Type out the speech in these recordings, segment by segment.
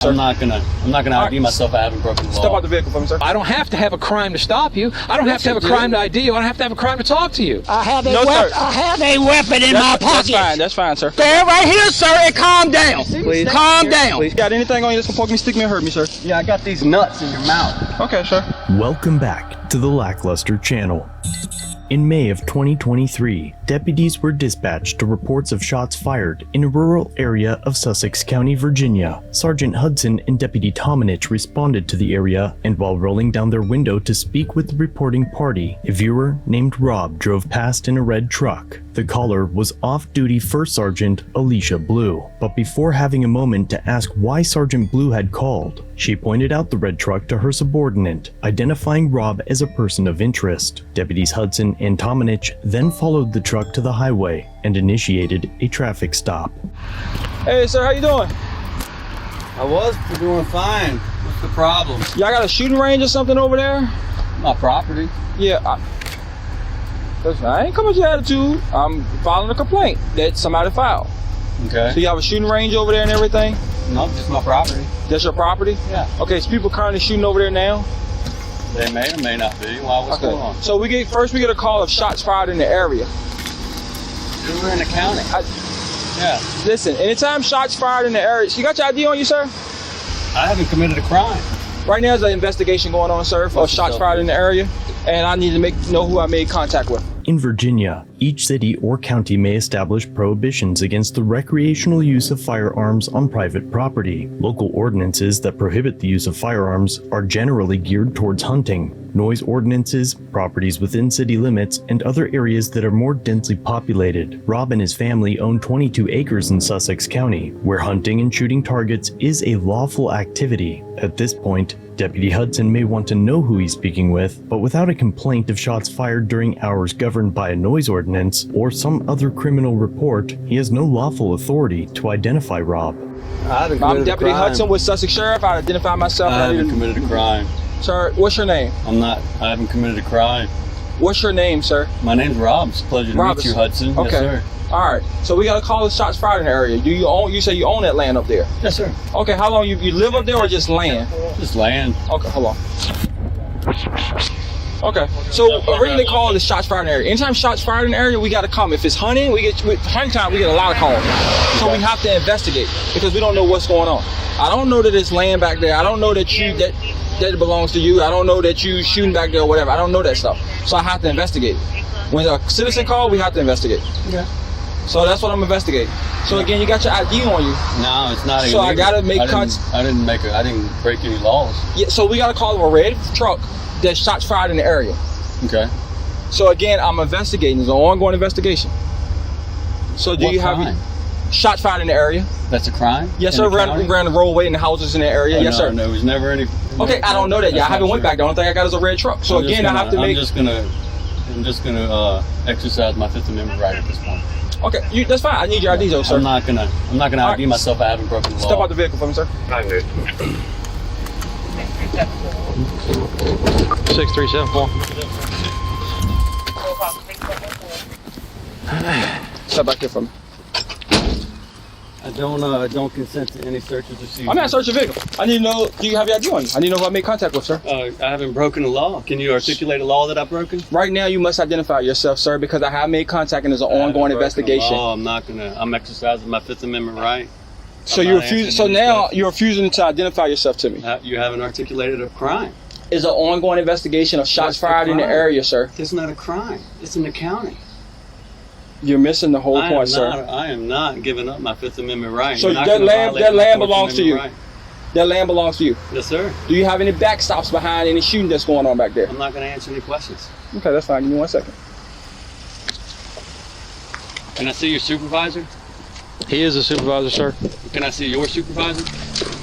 I'm not gonna ID myself. I haven't broken the law. Step out the vehicle for me, sir. I don't have to have a crime to stop you. I don't have to have a crime to ID you. I don't have to have a crime to talk to you. I have a weapon in That's my pocket. fine. That's fine, sir. Stand right here, sir, and calm down. Please. Calm down. Please. Got anything on you that's gonna poke me, stick me, or hurt me, sir? Yeah, I got these nuts in your mouth. Okay, sir. Welcome back to the LackLuster channel. In May of 2023, deputies were dispatched to reports of shots fired in a rural area of Sussex County, Virginia. Sergeant Hudson and Deputy Tominich responded to the area, and while rolling down their window to speak with the reporting party, a viewer named Rob drove past in a red truck. The caller was off-duty First Sergeant Alicia Blue, but before having a moment to ask why Sergeant Blue had called, she pointed out the red truck to her subordinate, identifying Rob as a person of interest. Deputies Hudson and Tominich then followed the truck to the highway and initiated a traffic stop. Hey, sir, how you doing? I was doing fine. What's the problem? Y'all got a shooting range or something over there? My property. Yeah. Listen, I ain't coming with your attitude. I'm filing a complaint that somebody filed. Okay. So you have a shooting range over there and everything? No, just my property. That's your property? Yeah. Okay, so people currently shooting over there now? They may or may not be. Why? What's going on? So we get a call of shots fired in the area. We're in the county. Yeah. Listen, anytime shots fired in the area, you got your ID on you, sir? I haven't committed a crime. Right now there's an investigation going on, sir, for shots fired in the area, and I need to know who I made contact with. In Virginia, each city or county may establish prohibitions against the recreational use of firearms on private property. Local ordinances that prohibit the use of firearms are generally geared towards hunting. Noise ordinances, properties within city limits, and other areas that are more densely populated. Rob and his family own 22 acres in Sussex County, where hunting and shooting targets is a lawful activity. At this point, Deputy Hudson may want to know who he's speaking with, but without a complaint of shots fired during hours governed by a noise ordinance or some other criminal report, he has no lawful authority to identify Rob. I'm Deputy Hudson with Sussex Sheriff. I identify myself. I haven't committed a crime. Sir, what's your name? I haven't committed a crime. What's your name, sir? My name's Rob. It's a pleasure to meet you, Hudson. Okay. Yes, sir. All right. So we got a call of shots fired in the area. You say you own that land up there? Yes, sir. Okay. How long you live up there or just land? Just land. Okay. Hold on. Okay. So originally called is shots fired in the area. Anytime shots fired in the area, we got to come. If it's hunting, hunting time, we get a lot of calls. So we have to investigate because we don't know what's going on. I don't know that it's land back there. I don't know that that belongs to you. I don't know that you shooting back there or whatever. I don't know that stuff. So I have to investigate. When a citizen call, we have to investigate. Okay. So that's what I'm investigating. So again, you got your ID on you. No, it's not. So I gotta make cuts. I didn't break any laws. Yeah. So we gotta call a red truck that shots fired in the area. Okay. So again, I'm investigating. It's an ongoing investigation. So do you have shots fired in the area? That's a crime? Yes, sir. Ran the roadway in the houses in the area. Yes, sir. No, there's never any. Okay, I don't know that yet. I haven't went back there. The only thing I got is a red truck. So again, I have to make. I'm just gonna exercise my Fifth Amendment right at this point. Okay, that's fine. I need your ID though, sir. I'm not gonna ID myself. I haven't broken the law. Step out the vehicle for me, sir. 6374. Step back here for me. I don't consent to any searches or seizures. I'm not searching the vehicle. I need to know, do you have your ID on you? I need to know who I made contact with, sir. I haven't broken a law. Can you articulate a law that I've broken? Right now, you must identify yourself, sir, because I have made contact and there's an ongoing investigation. I'm exercising my Fifth Amendment right. So you refuse. So now you're refusing to identify yourself to me. You haven't articulated a crime. It's an ongoing investigation of shots fired in the area, sir. It's not a crime. It's in the county. You're missing the whole point, sir. I am not giving up my Fifth Amendment right. So that land belongs to you. Right. That land belongs to you. Yes, sir. Do you have any backstops behind any shooting that's going on back there? I'm not going to answer any questions. Okay, that's fine. Give me 1 second. Can I see your supervisor? He is a supervisor, sir. Can I see your supervisor?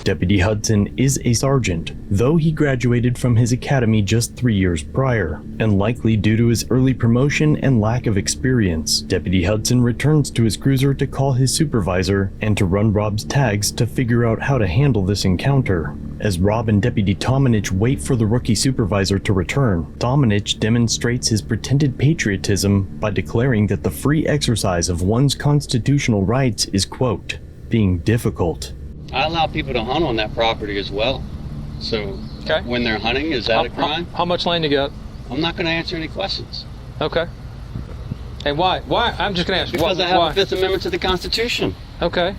Deputy Hudson is a sergeant, though he graduated from his academy just 3 years prior, and likely due to his early promotion and lack of experience, Deputy Hudson returns to his cruiser to call his supervisor and to run Rob's tags to figure out how to handle this encounter. As Rob and Deputy Tominich wait for the rookie supervisor to return, Tominich demonstrates his pretended patriotism by declaring that the free exercise of one's constitutional rights is, quote, being difficult. I allow people to hunt on that property as well. So Okay. when they're hunting, is that a crime? How much land you got? I'm not going to answer any questions. Okay. And why? Why? I'm just going to ask. Because I have why? a Fifth Amendment to the Constitution. Okay.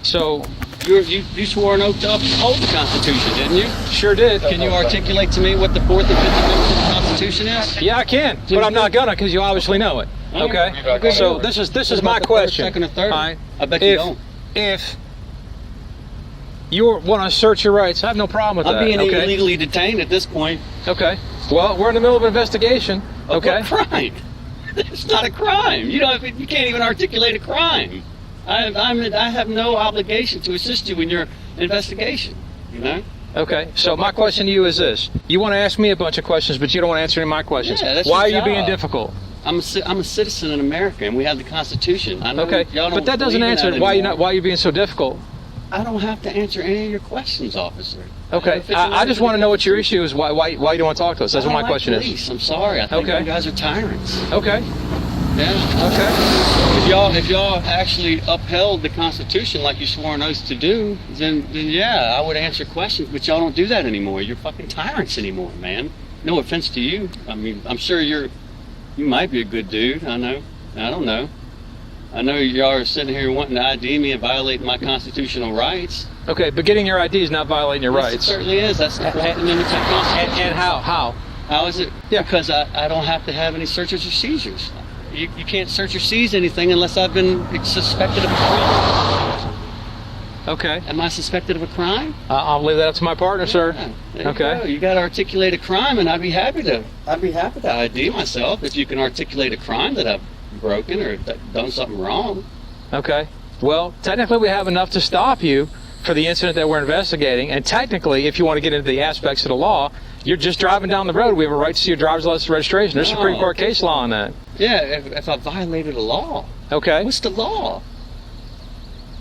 So You swore an oath to uphold the Constitution, didn't you? sure did. Can you articulate to me what the Fourth and Fifth Amendments to the Constitution is? Yeah, I can, but I'm not gonna because you obviously know it. Okay. So this is What my about the question. First, second, or third? All right. I bet you don't. If you want to assert your rights, I have no problem with that. I'm being okay? illegally detained at this point. Okay. Well, we're in the middle of an investigation. Okay. Of what crime? It's not a crime. You can't even articulate a crime. I have no obligation to assist you in your investigation. You know. Okay. So my question to you is this: you want to ask me a bunch of questions, but you don't want to answer any of my questions. Yeah, that's Why are your you being job. difficult? I'm a citizen in America, and we have the Constitution. I know Okay. y'all don't But that doesn't believe in answer that why you're anymore. not. Why you're being so difficult. I don't have to answer any of your questions, officer. Okay. I just want to know what your issue is. Why you don't want to talk to us? That's what my question is. I'm sorry. I think Okay. you guys are tyrants. Okay. Yeah. Okay. If y'all actually upheld the Constitution like you swore an oath to do, then yeah, I would answer questions. But y'all don't do that anymore. You're fucking tyrants anymore, man. No offense to you. I mean, I'm sure you might be a good dude. I know. I don't know. I know y'all are sitting here wanting to ID me and violating my constitutional rights. Okay. But getting your ID is not violating your Yes, it rights. certainly is. That's the Fourth Amendment to the Constitution. And how? How? How is it? Yeah. Because I don't have to have any searches or seizures. You can't search or seize anything unless I've been suspected of a crime. Okay. Am I suspected of a crime? I'll leave that up to my partner, sir. Yeah, there Okay. You go. You got to articulate a crime, and I'd be happy to ID myself if you can articulate a crime that I've broken or done something wrong. Okay. Well, technically we have enough to stop you for the incident that we're investigating, and technically, if you want to get into the aspects of the law, you're just driving down the road. We have a right to see your driver's license registration. There's Supreme Court case law on that. Yeah, if I violated a law. Okay. What's the law?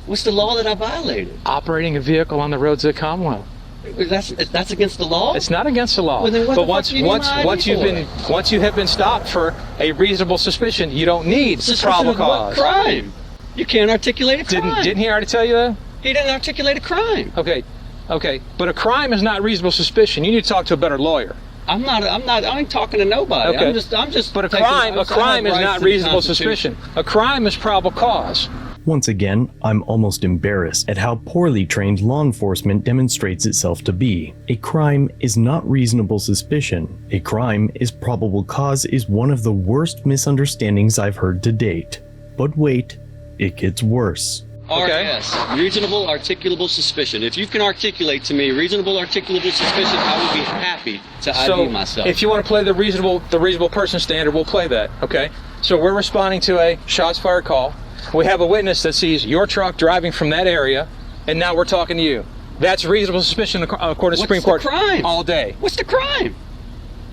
What's the law that I violated? Operating a vehicle on the roads of the Commonwealth. That's against the law? It's not against the law. Well, then what but the fuck do you need my ID for? once you have been stopped for a reasonable suspicion, you don't need probable Suspicion of cause. what crime? You can't articulate a crime. Didn't he already tell you that? He didn't articulate a crime. Okay. But a crime is not reasonable suspicion. You need to talk to a better lawyer. I ain't talking to nobody. Okay. I'm just. But a taking- crime I have is rights not to the reasonable Constitution. suspicion. A crime is probable cause. Once again, I'm almost embarrassed at how poorly trained law enforcement demonstrates itself to be. A crime is not reasonable suspicion. A crime is probable cause is one of the worst misunderstandings I've heard to date. But wait, it gets worse. RS, reasonable articulable suspicion. If you can articulate to me reasonable articulable suspicion, I would be happy to ID myself. If you want to play the reasonable person standard, we'll play that. Okay. So we're responding to a shots fired call. We have a witness that sees your truck driving from that area, and now we're talking to you. That's reasonable suspicion according to Supreme Court. What's the crime? All day. What's the crime?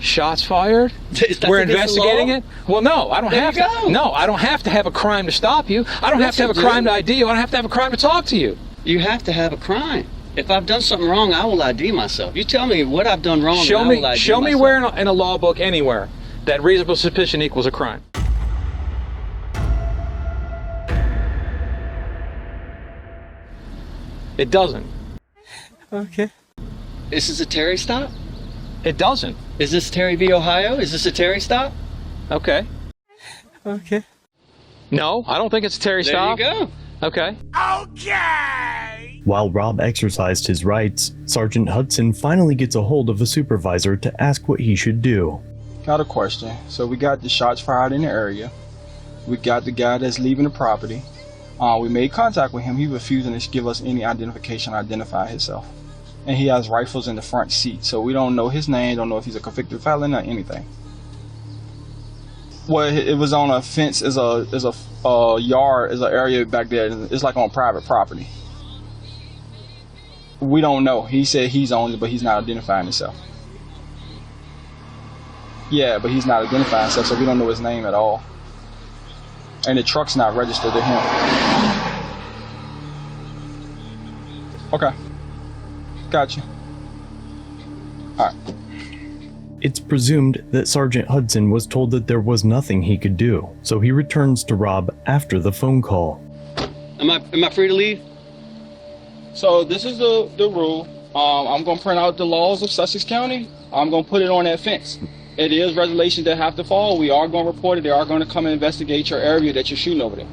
Shots fired? That's We're against the investigating law? it? Well, no, I don't There have you to. go. No, I don't have to have a crime to stop you. I don't have to have a crime to ID you. I don't have to have a crime to talk to you. You have to have a crime. If I've done something wrong, I will ID myself. You tell me what I've done wrong, and I will ID Show me myself. where in a law book anywhere that reasonable suspicion equals a crime. It doesn't. Okay. This is a Terry stop? It doesn't. Is this Terry v. Ohio? Is this a Terry stop? Okay. Okay. No, I don't think it's a Terry There stop. you go. Okay. While Rob exercised his rights, Sergeant Hudson finally gets a hold of a supervisor to ask what he should do. Got a question. So we got the shots fired in the area. We got the guy that's leaving the property. We made contact with him. He refusing to give us any identification or identify himself. And he has rifles in the front seat. So we don't know his name, don't know if he's a convicted felon or anything. Well, it was on a fence, is a yard, is an area back there. It's like on private property. We don't know. He said he's on it, but he's not identifying himself. Yeah, but he's not identifying himself, so we don't know his name at all. And the truck's not registered to him. Okay. Gotcha. Alright. It's presumed that Sergeant Hudson was told that there was nothing he could do, so he returns to Rob after the phone call. Am I free to leave? So this is the rule. I'm gonna print out the laws of Sussex County. I'm gonna put it on that fence. It is regulations that have to follow. We are gonna report it. They are gonna come and investigate your area that you're shooting over there.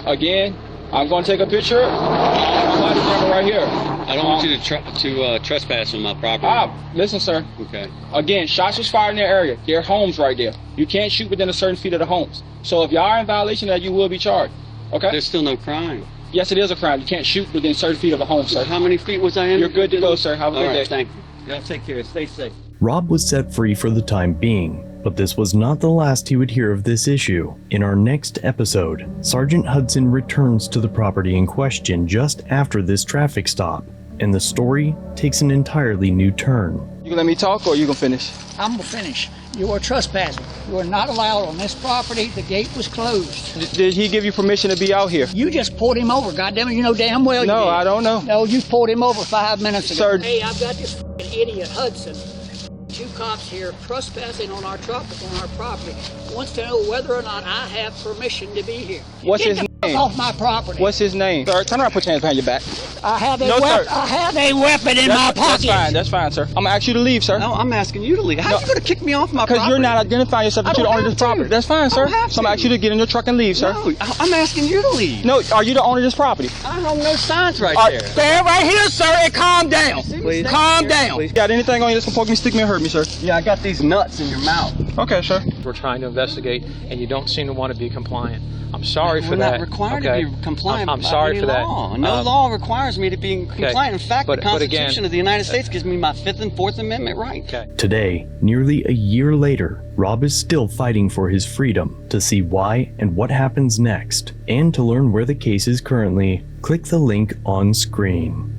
Again, I'm gonna take a picture. My body camera right here. I don't want you to trespass on my property. Listen, sir. Okay. Again, shots was fired in their area. There are homes right there. You can't shoot within a certain feet of the homes. So if y'all are in violation of that, you will be charged. Okay? There's still no crime. Yes, it is a crime. You can't shoot within certain feet of a home, sir. How many feet was I in? You're good to go, sir. Have a good day. Thank you. Y'all take care. Stay safe. Rob was set free for the time being, but this was not the last he would hear of this issue. In our next episode, Sergeant Hudson returns to the property in question just after this traffic stop, and the story takes an entirely new turn. You gonna let me talk or you gonna finish? I'm gonna finish. You are trespassing. You are not allowed on this property. The gate was closed. Did he give you permission to be out here? You just pulled him over. Goddamn it, you know damn well you No, did. I don't know. No, you pulled him over 5 minutes ago. Sir. Hey, I've got this idiot Hudson. Two cops here trespassing on our truck on our property. Wants to know whether or not I have permission to be here. What's Get his the name? Off my property. What's his name? Sir, turn around, put your hands behind your back. I have a No, weapon. sir. I have a weapon in my pocket. That's fine, sir. I'm gonna ask you to leave, sir. No, I'm asking you to leave. How are you going to kick me off my property? Because you're not identifying yourself that you're the owner of this property. That's fine, sir. I don't have So I'm gonna ask you to get in your truck and leave, sir. No, I'm asking you to leave. No, are you the owner of this property? I have no signs right there. Stand right here, sir, and calm down. Please. Calm down. You got anything on you that's gonna poke me, stick me, or hurt me, sir? Yeah, I got these nuts in your mouth. Okay, sir. We're trying to investigate, and you don't seem to want to be compliant. I'm sorry for We're that. not required okay? to be compliant. I'm by sorry any for that. law. No law requires me to be compliant. In fact, But the Constitution again, of the United States gives me my 5th and 4th Amendment right. Okay. Today, nearly a year later, Rob is still fighting for his freedom. To see why and what happens next, and to learn where the case is currently, click the link on screen.